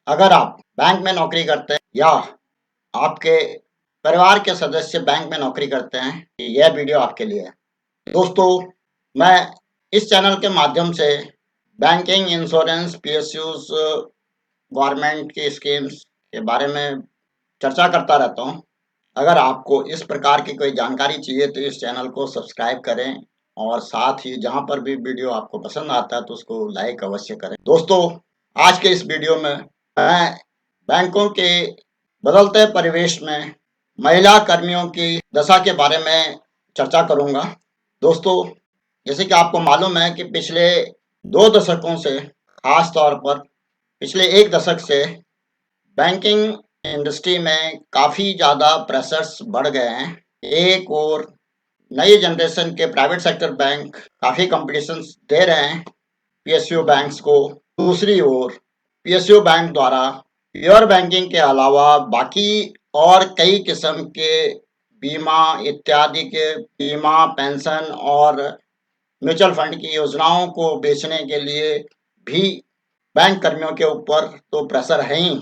अगर आप बैंक में नौकरी करते हैं या आपके परिवार के सदस्य बैंक में नौकरी करते हैं, यह वीडियो आपके लिए है। दोस्तों, मैं इस चैनल के माध्यम से बैंकिंग, इंश्योरेंस, पीएसयूज़, गवर्नमेंट की स्कीम्स के बारे में चर्चा करता रहता हूँ। अगर आपको इस प्रकार की कोई जानकारी चाहिए तो इस चैनल को सब्सक्राइब करें और साथ ही जहाँ पर भी वीडियो आपको पसंद आता है तो उसको लाइक अवश्य करें। दोस्तों, आज के इस वीडियो में मैं बैंकों के बदलते परिवेश में महिला कर्मियों की दशा के बारे में चर्चा करूंगा। दोस्तों, जैसे कि आपको मालूम है कि पिछले 2 दशकों से, खास तौर पर पिछले 1 दशक से बैंकिंग इंडस्ट्री में काफ़ी ज़्यादा प्रेशर्स बढ़ गए हैं। एक ओर नई जनरेशन के प्राइवेट सेक्टर बैंक काफ़ी कॉम्पिटिशन्स दे रहे हैं पीएसयू बैंक्स को। दूसरी ओर पीएसयू बैंक द्वारा प्योर बैंकिंग के अलावा बाकी और कई किस्म के बीमा इत्यादि के बीमा, पेंशन और म्यूचुअल फंड की योजनाओं को बेचने के लिए भी बैंक कर्मियों के ऊपर तो प्रेशर है ही,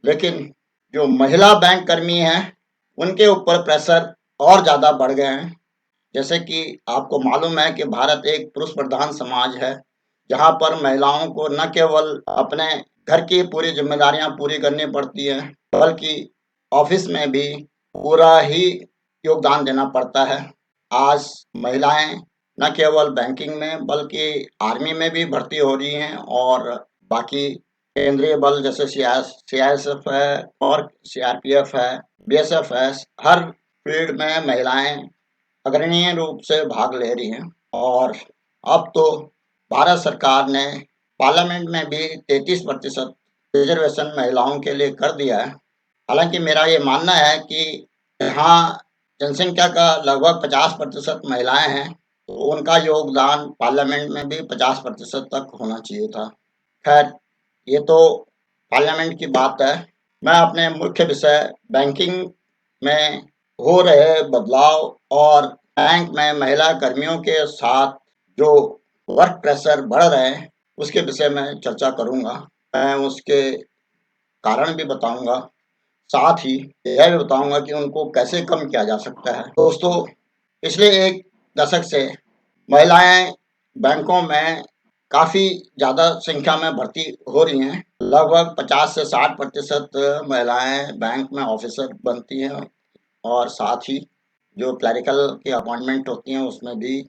लेकिन जो महिला बैंक कर्मी हैं उनके ऊपर प्रेशर और ज़्यादा बढ़ गए हैं। जैसे कि आपको मालूम है कि भारत एक पुरुष प्रधान समाज है, जहाँ पर महिलाओं को न केवल अपने घर की पूरी जिम्मेदारियां पूरी करनी पड़ती हैं, बल्कि ऑफिस में भी पूरा ही योगदान देना पड़ता है। आज महिलाएं न केवल बैंकिंग में बल्कि आर्मी में भी भर्ती हो रही हैं और बाकी केंद्रीय बल जैसे सीआईएसएफ है और सीआरपीएफ है, बीएसएफ है, हर फील्ड में महिलाएं अग्रणीय रूप से भाग ले रही हैं। और अब तो भारत सरकार ने पार्लियामेंट में भी 33% रिजर्वेशन महिलाओं के लिए कर दिया है। हालांकि मेरा ये मानना है कि यहाँ जनसंख्या का लगभग 50% महिलाएं हैं, तो उनका योगदान पार्लियामेंट में भी 50% तक होना चाहिए था। खैर, ये तो पार्लियामेंट की बात है। मैं अपने मुख्य विषय बैंकिंग में हो रहे बदलाव और बैंक में महिला कर्मियों के साथ जो वर्क प्रेशर बढ़ रहे हैं उसके विषय में चर्चा करूंगा। मैं उसके कारण भी बताऊंगा, साथ ही यह भी बताऊंगा कि उनको कैसे कम किया जा सकता है। दोस्तों, पिछले 1 दशक से महिलाएं बैंकों में काफ़ी ज़्यादा संख्या में भर्ती हो रही हैं। लगभग 50 से 60% महिलाएं बैंक में ऑफिसर बनती हैं और साथ ही जो क्लरिकल की अपॉइंटमेंट होती हैं उसमें भी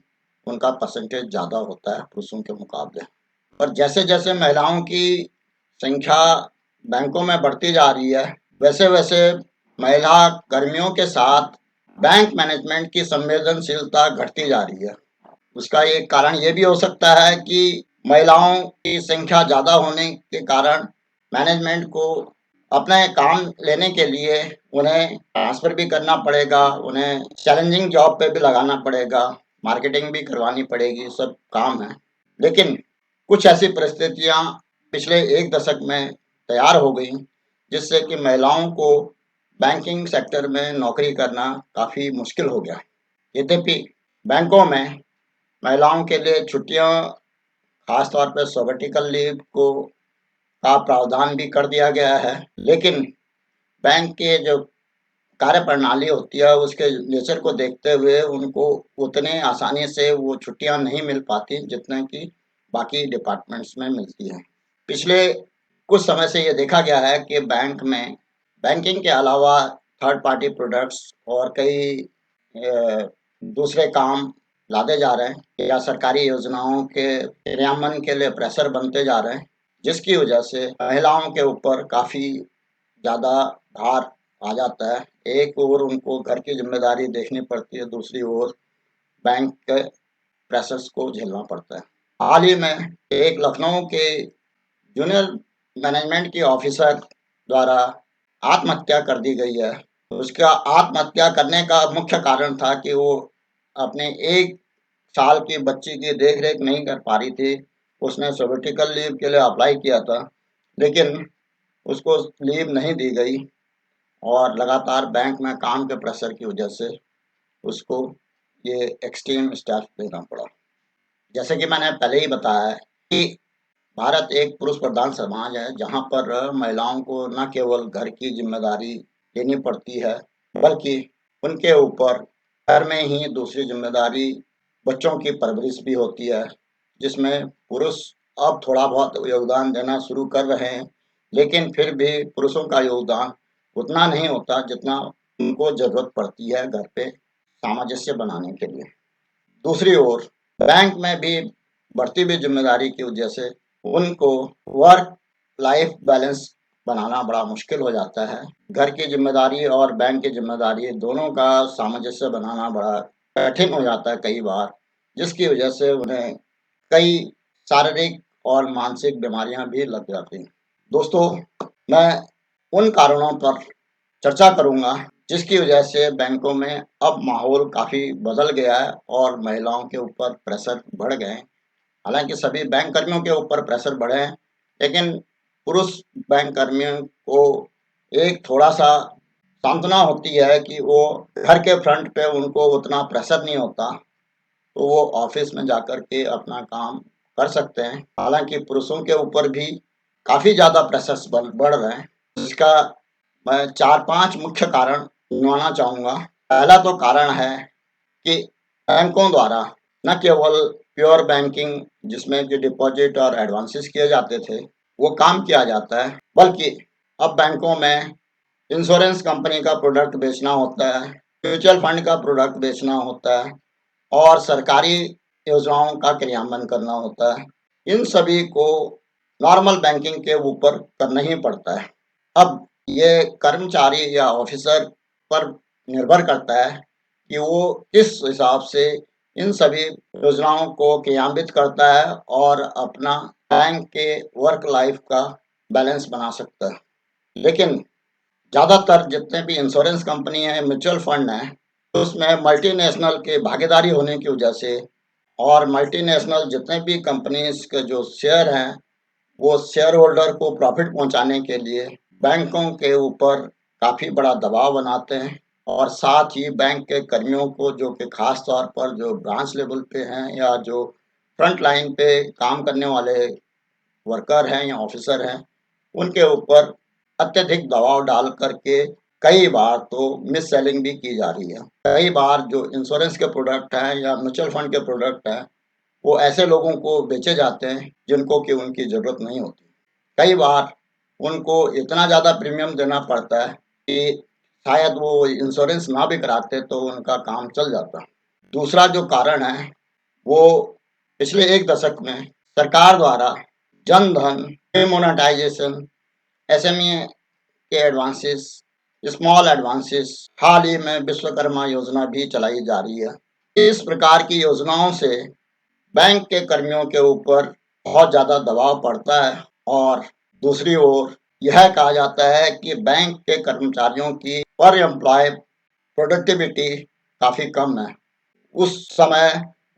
उनका परसेंटेज ज़्यादा होता है पुरुषों के मुकाबले। और जैसे-जैसे महिलाओं की संख्या बैंकों में बढ़ती जा रही है, वैसे-वैसे महिला कर्मियों के साथ बैंक मैनेजमेंट की संवेदनशीलता घटती जा रही है। उसका एक कारण ये भी हो सकता है कि महिलाओं की संख्या ज़्यादा होने के कारण मैनेजमेंट को अपने काम लेने के लिए उन्हें ट्रांसफ़र भी करना पड़ेगा, उन्हें चैलेंजिंग जॉब पे भी लगाना पड़ेगा, मार्केटिंग भी करवानी पड़ेगी, सब काम है। लेकिन कुछ ऐसी परिस्थितियाँ पिछले 1 दशक में तैयार हो गई जिससे कि महिलाओं को बैंकिंग सेक्टर में नौकरी करना काफ़ी मुश्किल हो गया। यद्यपि बैंकों में महिलाओं के लिए छुट्टियाँ, खास तौर पे सैबैटिकल लीव को का प्रावधान भी कर दिया गया है, लेकिन बैंक के जो कार्यप्रणाली होती है उसके नेचर को देखते हुए उनको उतने आसानी से वो छुट्टियां नहीं मिल पाती जितने कि बाकी डिपार्टमेंट्स में मिलती हैं। पिछले कुछ समय से ये देखा गया है कि बैंक में बैंकिंग के अलावा थर्ड पार्टी प्रोडक्ट्स और कई दूसरे काम लादे जा रहे हैं या सरकारी योजनाओं के क्रियान्वयन के लिए प्रेशर बनते जा रहे हैं, जिसकी वजह से महिलाओं के ऊपर काफ़ी ज़्यादा भार आ जाता है। एक ओर उनको घर की ज़िम्मेदारी देखनी पड़ती है, दूसरी ओर बैंक के प्रेशर्स को झेलना पड़ता है। हाल ही में एक लखनऊ के जूनियर मैनेजमेंट की ऑफिसर द्वारा आत्महत्या कर दी गई है। उसका आत्महत्या करने का मुख्य कारण था कि वो अपने 1 साल की बच्ची की देख-रेख नहीं कर पा रही थी। उसने सैबैटिकल लीव के लिए अप्लाई किया था, लेकिन उसको लीव नहीं दी गई और लगातार बैंक में काम के प्रेशर की वजह से उसको ये एक्सट्रीम स्टेप लेना पड़ा। जैसे कि मैंने पहले ही बताया है कि भारत एक पुरुष प्रधान समाज है, जहाँ पर महिलाओं को न केवल घर की जिम्मेदारी लेनी पड़ती है, बल्कि उनके ऊपर घर में ही दूसरी जिम्मेदारी बच्चों की परवरिश भी होती है, जिसमें पुरुष अब थोड़ा बहुत योगदान देना शुरू कर रहे हैं, लेकिन फिर भी पुरुषों का योगदान उतना नहीं होता जितना उनको ज़रूरत पड़ती है घर पे सामंजस्य बनाने के लिए। दूसरी ओर बैंक में भी बढ़ती हुई ज़िम्मेदारी की वजह से उनको वर्क लाइफ बैलेंस बनाना बड़ा मुश्किल हो जाता है। घर की ज़िम्मेदारी और बैंक की ज़िम्मेदारी दोनों का सामंजस्य बनाना बड़ा कठिन हो जाता है कई बार, जिसकी वजह से उन्हें कई शारीरिक और मानसिक बीमारियां भी लग जाती हैं। दोस्तों, मैं उन कारणों पर चर्चा करूंगा जिसकी वजह से बैंकों में अब माहौल काफ़ी बदल गया है और महिलाओं के ऊपर प्रेशर बढ़ गए हैं। हालांकि सभी बैंक कर्मियों के ऊपर प्रेशर बढ़े हैं, लेकिन पुरुष बैंक कर्मियों को एक थोड़ा-सा सांत्वना होती है कि वो घर के फ्रंट पे उनको उतना प्रेशर नहीं होता, तो वो ऑफिस में जाकर के अपना काम कर सकते हैं। हालांकि पुरुषों के ऊपर भी काफ़ी ज़्यादा प्रेशर्स बढ़ रहे हैं, जिसका मैं 4-5 मुख्य कारण गिनवाना चाहूँगा। पहला तो कारण है कि बैंकों द्वारा न केवल प्योर बैंकिंग जिसमें कि डिपॉजिट और एडवांसेस किए जाते थे, वो काम किया जाता है, बल्कि अब बैंकों में इंश्योरेंस कंपनी का प्रोडक्ट बेचना होता है, म्यूचुअल फंड का प्रोडक्ट बेचना होता है और सरकारी योजनाओं का क्रियान्वयन करना होता है। इन सभी को नॉर्मल बैंकिंग के ऊपर करना ही पड़ता है। अब ये कर्मचारी या ऑफिसर पर निर्भर करता है कि वो किस हिसाब से इन सभी योजनाओं को क्रियान्वित करता है और अपना बैंक के वर्क लाइफ का बैलेंस बना सकता है। लेकिन ज़्यादातर जितने भी इंश्योरेंस कंपनी हैं, म्यूचुअल फंड हैं, तो उसमें मल्टीनेशनल की भागीदारी होने की वजह से और मल्टीनेशनल जितने भी कंपनीज़ के जो शेयर हैं, वो शेयर होल्डर को प्रॉफिट पहुंचाने के लिए बैंकों के ऊपर काफ़ी बड़ा दबाव बनाते हैं और साथ ही बैंक के कर्मियों को जो कि खास तौर पर जो ब्रांच लेवल पे हैं या जो फ्रंट लाइन पे काम करने वाले वर्कर हैं या ऑफिसर हैं, उनके ऊपर अत्यधिक दबाव डाल करके कई बार तो मिस सेलिंग भी की जा रही है। कई बार जो इंश्योरेंस के प्रोडक्ट हैं या म्यूचुअल फंड के प्रोडक्ट हैं, वो ऐसे लोगों को बेचे जाते हैं जिनको कि उनकी ज़रूरत नहीं होती। कई बार उनको इतना ज़्यादा प्रीमियम देना पड़ता है कि शायद वो इंश्योरेंस ना भी कराते तो उनका काम चल जाता। दूसरा जो कारण है, वो पिछले 1 दशक में सरकार द्वारा जन धन, डिमोनेटाइजेशन, एसएमई के एडवांसेस, स्मॉल एडवांसेस, हाल ही में विश्वकर्मा योजना भी चलाई जा रही है। इस प्रकार की योजनाओं से बैंक के कर्मियों के ऊपर बहुत ज़्यादा दबाव पड़ता है और दूसरी ओर यह कहा जाता है कि बैंक के कर्मचारियों की पर एम्प्लॉय प्रोडक्टिविटी काफ़ी कम है। उस समय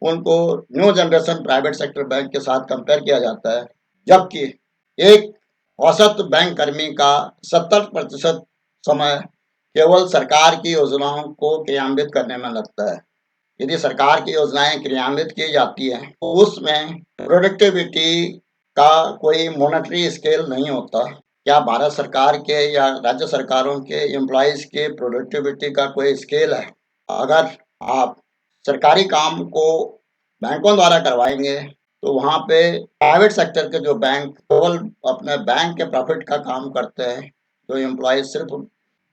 उनको new generation private sector bank के साथ कंपेयर किया जाता है, जबकि एक औसत बैंक कर्मी का 70% समय केवल सरकार की योजनाओं को क्रियान्वित करने में लगता है। यदि सरकार की योजनाएं क्रियान्वित की जाती हैं, तो उसमें प्रोडक्टिविटी का कोई मॉनेटरी स्केल नहीं होता। क्या भारत सरकार के या राज्य सरकारों के एम्प्लॉइज़ के प्रोडक्टिविटी का कोई स्केल है? अगर आप सरकारी काम को बैंकों द्वारा करवाएँगे, तो वहाँ पे प्राइवेट सेक्टर के जो बैंक केवल अपने बैंक के प्रॉफिट का काम करते हैं, जो एम्प्लॉइज़ सिर्फ़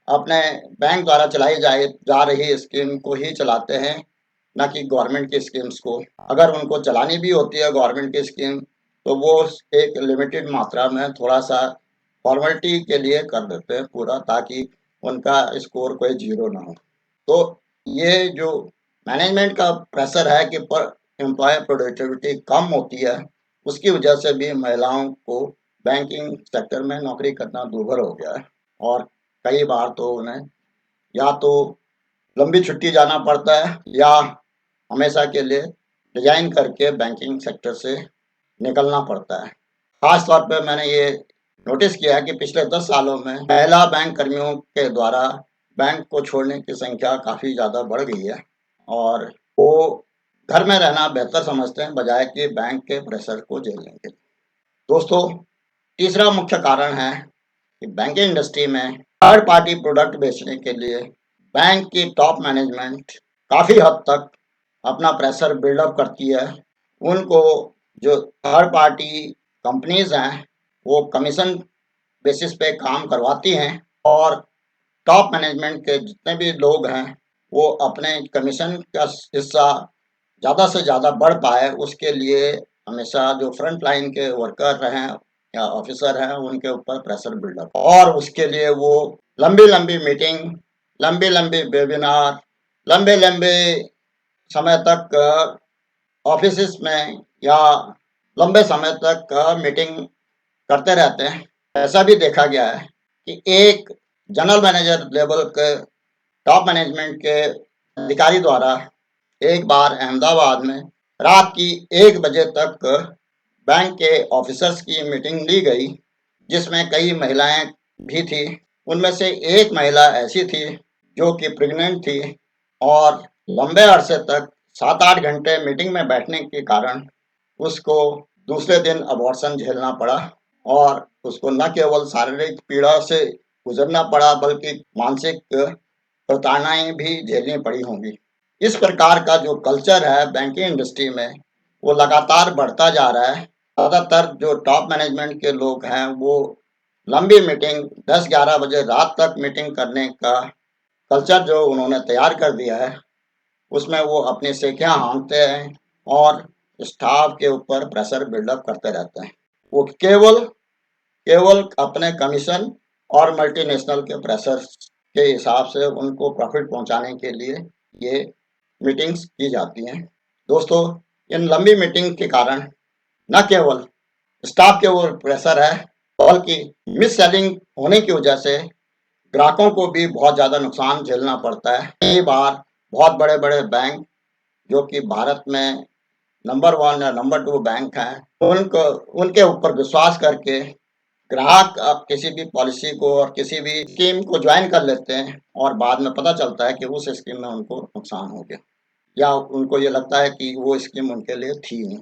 अपने बैंक द्वारा चलाई जा रही स्कीम को ही चलाते हैं, ना कि गवर्नमेंट की स्कीम्स को। अगर उनको चलानी भी होती है गवर्नमेंट की स्कीम, तो वो एक लिमिटेड मात्रा में थोड़ा-सा फॉर्मेलिटी के लिए कर देते हैं पूरा, ताकि उनका स्कोर कोई ज़ीरो ना हो। तो ये जो मैनेजमेंट का प्रेशर है कि पर एम्प्लॉयी प्रोडक्टिविटी कम होती है, उसकी वजह से भी महिलाओं को बैंकिंग सेक्टर में नौकरी करना दूभर हो गया है और कई बार तो उन्हें या तो लंबी छुट्टी जाना पड़ता है या हमेशा के लिए रिज़ाइन करके बैंकिंग सेक्टर से निकलना पड़ता है। ख़ास तौर पे मैंने ये नोटिस किया है कि पिछले 10 सालों में महिला बैंक कर्मियों के द्वारा बैंक को छोड़ने की संख्या काफ़ी ज़्यादा बढ़ गई है और वो घर में रहना बेहतर समझते हैं बजाय कि बैंक के प्रेशर को झेलने के। दोस्तों, तीसरा मुख्य कारण है कि बैंकिंग इंडस्ट्री में थर्ड पार्टी प्रोडक्ट बेचने के लिए बैंक की टॉप मैनेजमेंट काफ़ी हद तक अपना प्रेशर बिल्डअप करती है। उनको जो थर्ड पार्टी कंपनीज हैं, वो कमीशन बेसिस पे काम करवाती हैं और टॉप मैनेजमेंट के जितने भी लोग हैं, वो अपने कमीशन का हिस्सा ज़्यादा से ज़्यादा बढ़ पाए, उसके लिए हमेशा जो फ्रंट लाइन के वर्कर हैं या ऑफिसर हैं, उनके ऊपर प्रेशर बिल्डअप, और उसके लिए वो लंबी-लंबी मीटिंग, लंबी-लंबी वेबिनार, लंबे-लंबे समय तक ऑफिसेस में या लंबे समय तक मीटिंग करते रहते हैं। ऐसा भी देखा गया है कि एक जनरल मैनेजर लेवल के टॉप मैनेजमेंट के अधिकारी द्वारा एक बार अहमदाबाद में रात की 1 बजे तक बैंक के ऑफिसर्स की मीटिंग ली गई, जिसमें कई महिलाएं भी थी। उनमें से एक महिला ऐसी थी जो कि प्रेग्नेंट थी और लंबे अरसे तक 7-8 घंटे मीटिंग में बैठने के कारण उसको दूसरे दिन अबॉर्शन झेलना पड़ा और उसको न केवल शारीरिक पीड़ा से गुजरना पड़ा, बल्कि मानसिक प्रताड़नाएं भी झेलनी पड़ी होंगी। इस प्रकार का जो कल्चर है बैंकिंग इंडस्ट्री में, वो लगातार बढ़ता जा रहा है। ज़्यादातर जो टॉप मैनेजमेंट के लोग हैं, वो लंबी मीटिंग 10-11 बजे रात तक मीटिंग करने का कल्चर जो उन्होंने तैयार कर दिया है, उसमें वो अपनी सेखियाँ हाँकते हैं और स्टाफ के ऊपर प्रेशर बिल्डअप करते रहते हैं। वो केवल केवल अपने कमीशन और मल्टीनेशनल के प्रेशर के हिसाब से उनको प्रॉफिट पहुंचाने के लिए ये मीटिंग्स की जाती हैं। दोस्तों, इन लंबी मीटिंग के कारण न केवल स्टाफ के ऊपर प्रेशर है, बल्कि मिस सेलिंग होने की वजह से ग्राहकों को भी बहुत ज़्यादा नुकसान झेलना पड़ता है। कई बार बहुत बड़े-बड़े बैंक, जो कि भारत में नंबर 1 या नंबर 2 बैंक हैं, उनको उनके ऊपर विश्वास करके ग्राहक किसी भी पॉलिसी को और किसी भी स्कीम को ज्वाइन कर लेते हैं और बाद में पता चलता है कि उस स्कीम में उनको नुकसान हो गया या उनको ये लगता है कि वो स्कीम उनके लिए थी नहीं।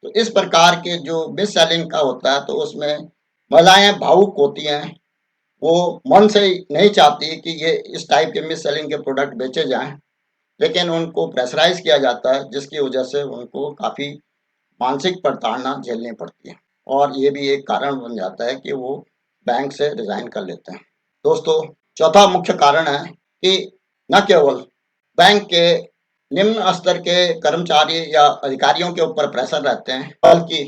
तो इस प्रकार के जो मिस सेलिंग का होता है, तो उसमें महिलाएं भावुक होती हैं। वो मन से ही नहीं चाहती कि ये इस टाइप के मिस सेलिंग के प्रोडक्ट बेचे जाएं, लेकिन उनको प्रेशराइज किया जाता है, जिसकी वजह से उनको काफ़ी मानसिक प्रताड़ना झेलनी पड़ती है और ये भी एक कारण बन जाता है कि वो बैंक से रिजाइन कर लेते हैं। दोस्तों, चौथा मुख्य कारण है कि न केवल बैंक के निम्न स्तर के कर्मचारी या अधिकारियों के ऊपर प्रेशर रहते हैं, बल्कि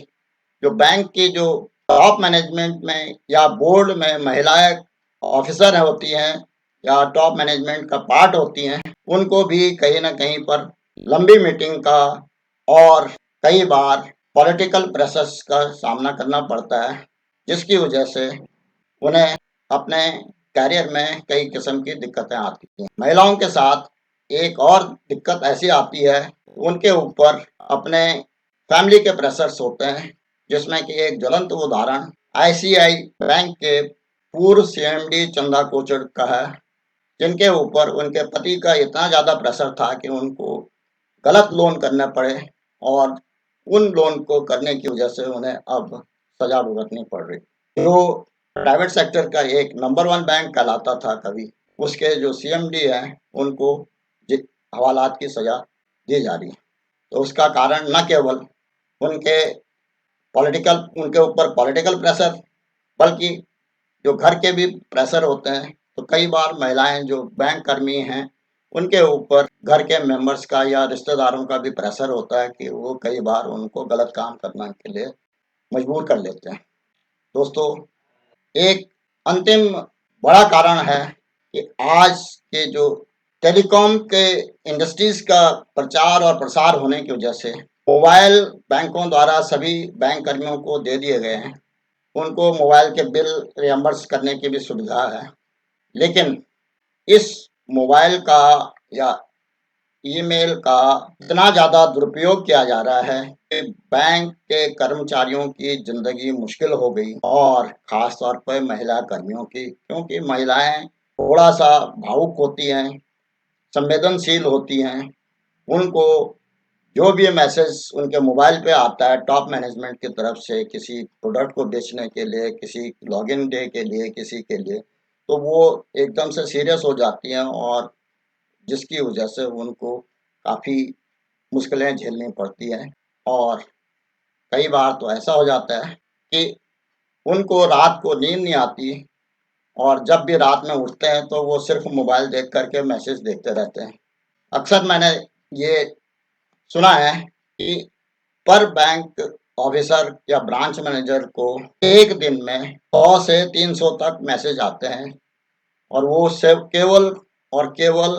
जो बैंक की जो टॉप मैनेजमेंट में या बोर्ड में महिलाएं ऑफिसर होती हैं या टॉप मैनेजमेंट का पार्ट होती हैं, उनको भी कहीं न कहीं पर लंबी मीटिंग का और कई बार पॉलिटिकल प्रेशर्स का सामना करना पड़ता है, जिसकी वजह से उन्हें अपने करियर में कई किस्म की दिक्कतें आती हैं। महिलाओं के साथ एक और दिक्कत ऐसी आती है, उनके ऊपर अपने फैमिली के प्रेशर्स होते हैं, जिसमें कि एक ज्वलंत उदाहरण आईसीआई बैंक के पूर्व सीएमडी चंदा कोचर का है, जिनके ऊपर उनके पति का इतना ज़्यादा प्रेशर था कि उनको गलत लोन करने पड़े और उन लोन को करने की वजह से उन्हें अब सजा भुगतनी पड़ रही। जो प्राइवेट सेक्टर का एक नंबर 1 बैंक कहलाता था कभी, उसके जो सीएमडी हैं, उनको हवालात की सजा दी जा रही है। तो उसका कारण न केवल उनके उनके ऊपर पॉलिटिकल प्रेशर, बल्कि जो घर के भी प्रेशर होते हैं। तो कई बार महिलाएं जो बैंक कर्मी हैं, उनके ऊपर घर के मेंबर्स का या रिश्तेदारों का भी प्रेशर होता है कि वो कई बार उनको गलत काम करने के लिए मजबूर कर लेते हैं। दोस्तों, एक अंतिम बड़ा कारण है कि आज के जो टेलीकॉम के इंडस्ट्रीज का प्रचार और प्रसार होने की वजह से मोबाइल बैंकों द्वारा सभी बैंक कर्मियों को दे दिए गए हैं। उनको मोबाइल के बिल रियम्बर्स करने की भी सुविधा है। लेकिन इस मोबाइल का या ईमेल का इतना ज़्यादा दुरुपयोग किया जा रहा है कि बैंक के कर्मचारियों की ज़िंदगी मुश्किल हो गई और ख़ास तौर पर महिला कर्मियों की, क्योंकि महिलाएं थोड़ा-सा भावुक होती हैं, संवेदनशील होती हैं। उनको जो भी मैसेज उनके मोबाइल पे आता है टॉप मैनेजमेंट की तरफ से किसी प्रोडक्ट को बेचने के लिए, किसी लॉगिन डे के लिए, किसी के लिए, तो वो एकदम से सीरियस हो जाती हैं और जिसकी वजह से उनको काफ़ी मुश्किलें झेलनी पड़ती हैं। और कई बार तो ऐसा हो जाता है कि उनको रात को नींद नहीं आती और जब भी रात में उठते हैं तो वो सिर्फ मोबाइल देख कर के मैसेज देखते रहते हैं। अक्सर मैंने ये सुना है कि पर बैंक ऑफिसर या ब्रांच मैनेजर को एक दिन में 100 से 300 तक मैसेज आते हैं और वो सिर्फ केवल और केवल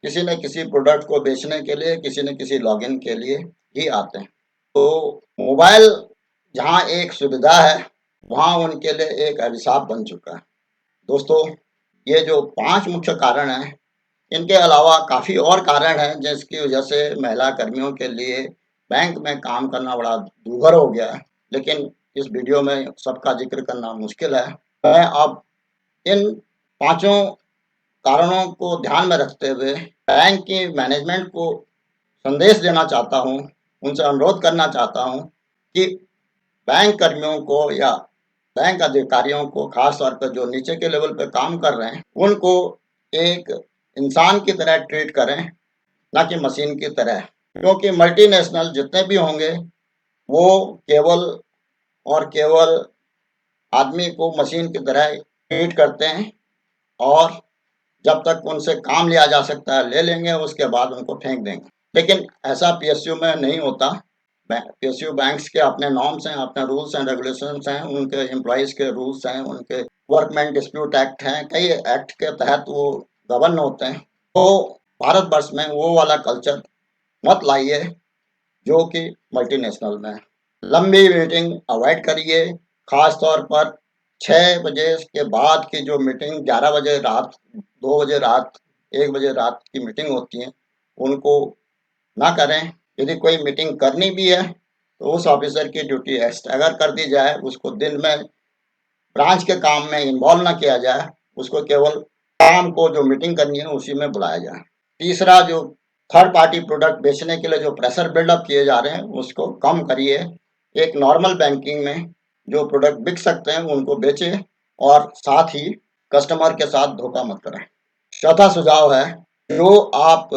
किसी न किसी प्रोडक्ट को बेचने के लिए, किसी न किसी लॉगिन के लिए ही आते हैं। तो मोबाइल जहाँ एक सुविधा है, वहाँ उनके लिए एक अभिशाप बन चुका है। दोस्तों, ये जो 5 मुख्य कारण हैं, इनके अलावा काफ़ी और कारण हैं जिसकी वजह से महिला कर्मियों के लिए बैंक में काम करना बड़ा दूभर हो गया है। लेकिन इस वीडियो में सबका ज़िक्र करना मुश्किल है। मैं अब इन पाँचों कारणों को ध्यान में रखते हुए बैंक की मैनेजमेंट को संदेश देना चाहता हूँ, उनसे अनुरोध करना चाहता हूँ कि बैंक कर्मियों को या बैंक अधिकारियों को खास तौर पर जो नीचे के लेवल पे काम कर रहे हैं, उनको एक इंसान की तरह ट्रीट करें, ना कि मशीन की तरह। क्योंकि मल्टीनेशनल जितने भी होंगे, वो केवल और केवल आदमी को मशीन की तरह ट्रीट करते हैं और जब तक उनसे काम लिया जा सकता है ले लेंगे, उसके बाद उनको फेंक देंगे। लेकिन ऐसा पीएसयू में नहीं होता। पीएसयू बैंक्स के अपने नॉर्म्स हैं, अपने रूल्स एंड रेगुलेशंस हैं, उनके एम्प्लॉइज़ के रूल्स हैं, उनके वर्कमैन डिस्प्यूट एक्ट हैं, कई एक्ट के तहत वो गवर्न होते हैं। तो भारतवर्ष में वो वाला कल्चर मत लाइए जो कि मल्टीनेशनल में है। लंबी मीटिंग अवॉइड करिए, खास तौर पर 6 बजे के बाद की जो मीटिंग 11 बजे रात, 2 बजे रात, 1 बजे रात की मीटिंग होती हैं, उनको ना करें। यदि कोई मीटिंग करनी भी है, तो उस ऑफिसर की ड्यूटी स्टैगर कर दी जाए, उसको दिन में ब्रांच के काम में इन्वॉल्व ना किया जाए, उसको केवल शाम को जो मीटिंग करनी है उसी में बुलाया जाए। तीसरा, जो थर्ड पार्टी प्रोडक्ट बेचने के लिए जो प्रेशर बिल्डअप किए जा रहे हैं, उसको कम करिए। एक नॉर्मल बैंकिंग में जो प्रोडक्ट बिक सकते हैं उनको बेचें और साथ ही कस्टमर के साथ धोखा मत करें। चौथा सुझाव है, जो आप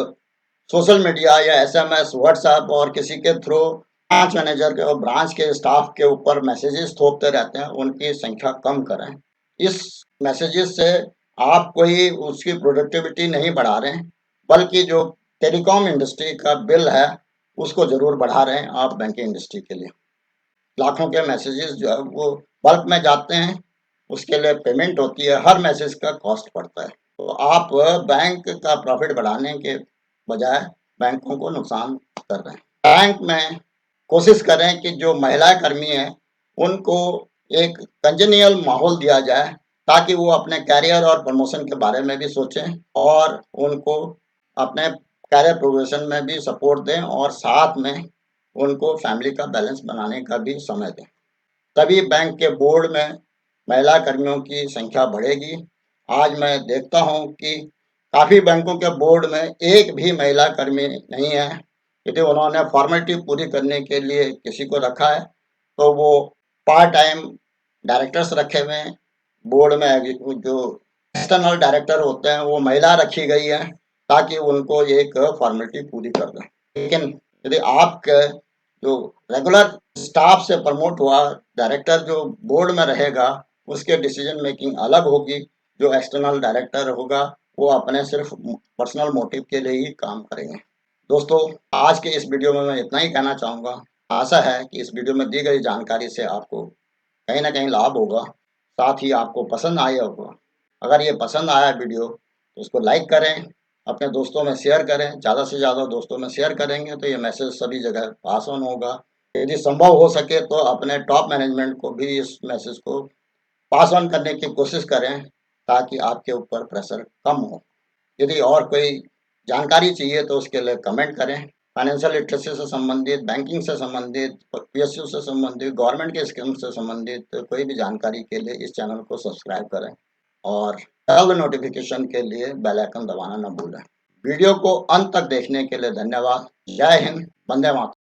सोशल मीडिया या एसएमएस, व्हाट्सएप और किसी के थ्रू ब्रांच मैनेजर के और ब्रांच के स्टाफ के ऊपर मैसेजेस थोपते रहते हैं, उनकी संख्या कम करें। इस मैसेजेस से आप कोई उसकी प्रोडक्टिविटी नहीं बढ़ा रहे हैं, बल्कि जो टेलीकॉम इंडस्ट्री का बिल है, उसको ज़रूर बढ़ा रहे हैं आप बैंकिंग इंडस्ट्री के लिए। लाखों के मैसेजेस जो है वो बल्क में जाते हैं, उसके लिए पेमेंट होती है, हर मैसेज का कॉस्ट पड़ता है। तो आप बैंक का प्रॉफिट बढ़ाने के बजाय बैंकों को नुकसान कर रहे हैं। बैंक में कोशिश करें कि जो महिला कर्मी हैं, उनको एक कंजेनियल माहौल दिया जाए ताकि वो अपने करियर और प्रमोशन के बारे में भी सोचें और उनको अपने करियर प्रोग्रेशन में भी सपोर्ट दें और साथ में उनको फैमिली का बैलेंस बनाने का भी समय दें। तभी बैंक के बोर्ड में महिला कर्मियों की संख्या बढ़ेगी। आज मैं देखता हूँ कि काफ़ी बैंकों के बोर्ड में एक भी महिला कर्मी नहीं है। यदि उन्होंने फॉर्मेलिटी पूरी करने के लिए किसी को रखा है, तो वो पार्ट टाइम डायरेक्टर्स रखे हुए हैं। बोर्ड में जो एक्सटर्नल डायरेक्टर होते हैं, वो महिला रखी गई है ताकि उनको एक फॉर्मेलिटी पूरी कर दें। लेकिन यदि आपके जो रेगुलर स्टाफ से प्रमोट हुआ डायरेक्टर जो बोर्ड में रहेगा, उसके डिसीजन मेकिंग अलग होगी। जो एक्सटर्नल डायरेक्टर होगा, वो अपने सिर्फ पर्सनल मोटिव के लिए ही काम करेंगे। दोस्तों, आज के इस वीडियो में मैं इतना ही कहना चाहूँगा। आशा है कि इस वीडियो में दी गई जानकारी से आपको कहीं न कहीं लाभ होगा, साथ ही आपको पसंद आया होगा। अगर ये पसंद आया वीडियो, तो उसको लाइक करें, अपने दोस्तों में शेयर करें। ज़्यादा से ज़्यादा दोस्तों में शेयर करेंगे तो ये मैसेज सभी जगह पास ऑन होगा। यदि संभव हो सके तो अपने टॉप मैनेजमेंट को भी इस मैसेज को पास ऑन करने की कोशिश करें ताकि आपके ऊपर प्रेशर कम हो। यदि और कोई जानकारी चाहिए तो उसके लिए कमेंट करें। फाइनेंशियल लिटरेसी से संबंधित, बैंकिंग से संबंधित, पीएसयू से संबंधित, गवर्नमेंट के स्कीम से संबंधित कोई भी जानकारी के लिए इस चैनल को सब्सक्राइब करें और बेल नोटिफिकेशन के लिए बेल आइकन दबाना न भूलें। वीडियो को अंत तक देखने के लिए धन्यवाद। जय हिंद, वंदे मातरम।